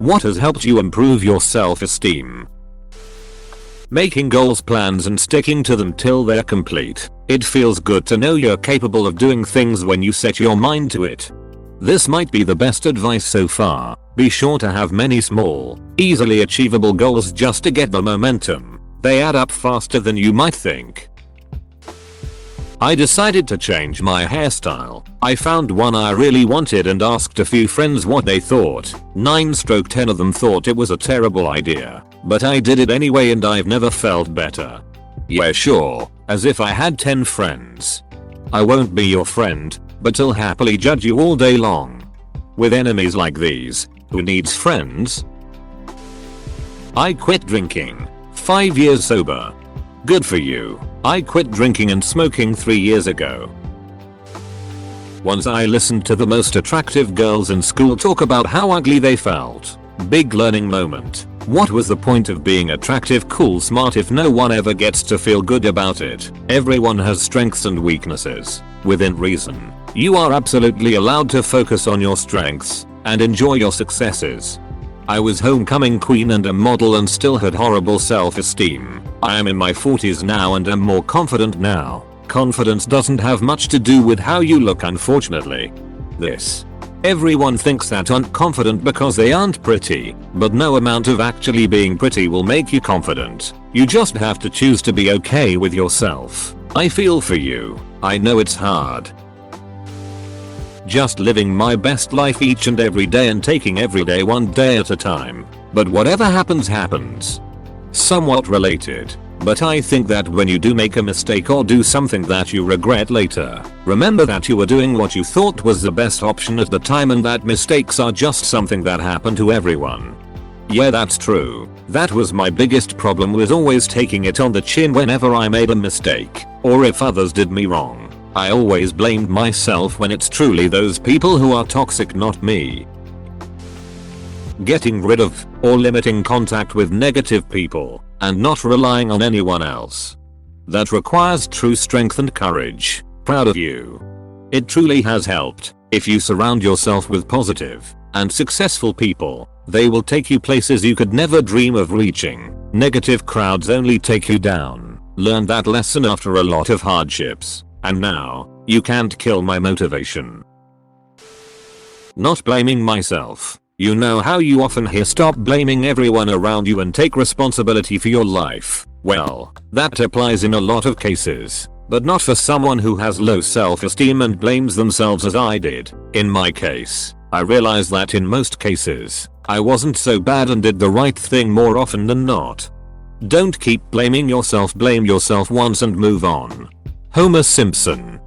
What has helped you improve your self-esteem? Making goals, plans and sticking to them till they're complete. It feels good to know you're capable of doing things when you set your mind to it. This might be the best advice so far. Be sure to have many small, easily achievable goals just to get the momentum. They add up faster than you might think. I decided to change my hairstyle. I found one I really wanted and asked a few friends what they thought. 9/10 of them thought it was a terrible idea. But I did it anyway and I've never felt better. Yeah sure, as if I had 10 friends. I won't be your friend, but I'll happily judge you all day long. With enemies like these, who needs friends? I quit drinking. 5 years sober. Good for you. I quit drinking and smoking 3 years ago. Once I listened to the most attractive girls in school talk about how ugly they felt. Big learning moment. What was the point of being attractive, cool, smart if no one ever gets to feel good about it? Everyone has strengths and weaknesses. Within reason. You are absolutely allowed to focus on your strengths and enjoy your successes. I was homecoming queen and a model and still had horrible self-esteem. I am in my 40s now and am more confident now. Confidence doesn't have much to do with how you look, unfortunately. Everyone thinks that aren't confident because they aren't pretty, but no amount of actually being pretty will make you confident. You just have to choose to be okay with yourself. I feel for you. I know it's hard. Just living my best life each and every day and taking every day one day at a time. But whatever happens happens. Somewhat related. But I think that when you do make a mistake or do something that you regret later, remember that you were doing what you thought was the best option at the time and that mistakes are just something that happen to everyone. Yeah, that's true. That was my biggest problem, was always taking it on the chin whenever I made a mistake, or if others did me wrong. I always blamed myself when it's truly those people who are toxic, not me. Getting rid of or limiting contact with negative people and not relying on anyone else. That requires true strength and courage. Proud of you. It truly has helped. If you surround yourself with positive and successful people, they will take you places you could never dream of reaching. Negative crowds only take you down. Learned that lesson after a lot of hardships. And now, you can't kill my motivation. Not blaming myself. You know how you often hear stop blaming everyone around you and take responsibility for your life. Well, that applies in a lot of cases, but not for someone who has low self-esteem and blames themselves as I did. In my case, I realized that in most cases, I wasn't so bad and did the right thing more often than not. Don't keep blaming yourself. Blame yourself once and move on. Homer Simpson.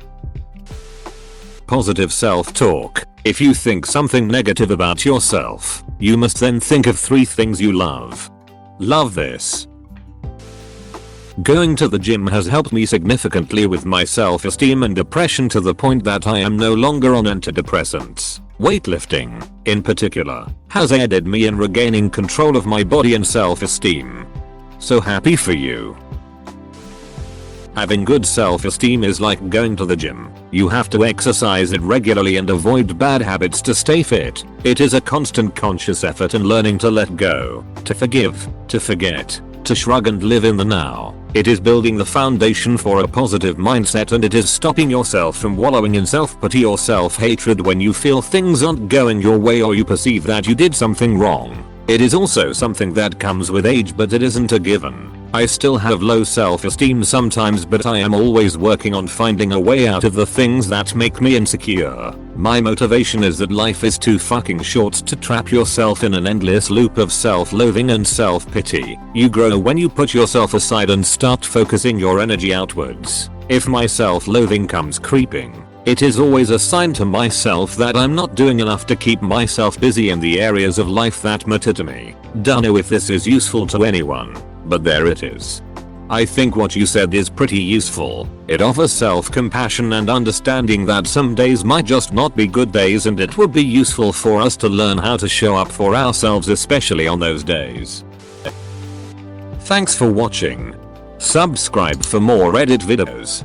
Positive self-talk. If you think something negative about yourself, you must then think of 3 things you love. Love this. Going to the gym has helped me significantly with my self-esteem and depression to the point that I am no longer on antidepressants. Weightlifting, in particular, has aided me in regaining control of my body and self-esteem. So happy for you. Having good self-esteem is like going to the gym. You have to exercise it regularly and avoid bad habits to stay fit. It is a constant conscious effort in learning to let go, to forgive, to forget, to shrug and live in the now. It is building the foundation for a positive mindset, and it is stopping yourself from wallowing in self-pity or self-hatred when you feel things aren't going your way or you perceive that you did something wrong. It is also something that comes with age, but it isn't a given. I still have low self-esteem sometimes, but I am always working on finding a way out of the things that make me insecure. My motivation is that life is too fucking short to trap yourself in an endless loop of self-loathing and self-pity. You grow when you put yourself aside and start focusing your energy outwards. If my self-loathing comes creeping, it is always a sign to myself that I'm not doing enough to keep myself busy in the areas of life that matter to me. Don't know if this is useful to anyone, but there it is. I think what you said is pretty useful. It offers self-compassion and understanding that some days might just not be good days, and it would be useful for us to learn how to show up for ourselves, especially on those days. Thanks for watching. Subscribe for more Reddit videos.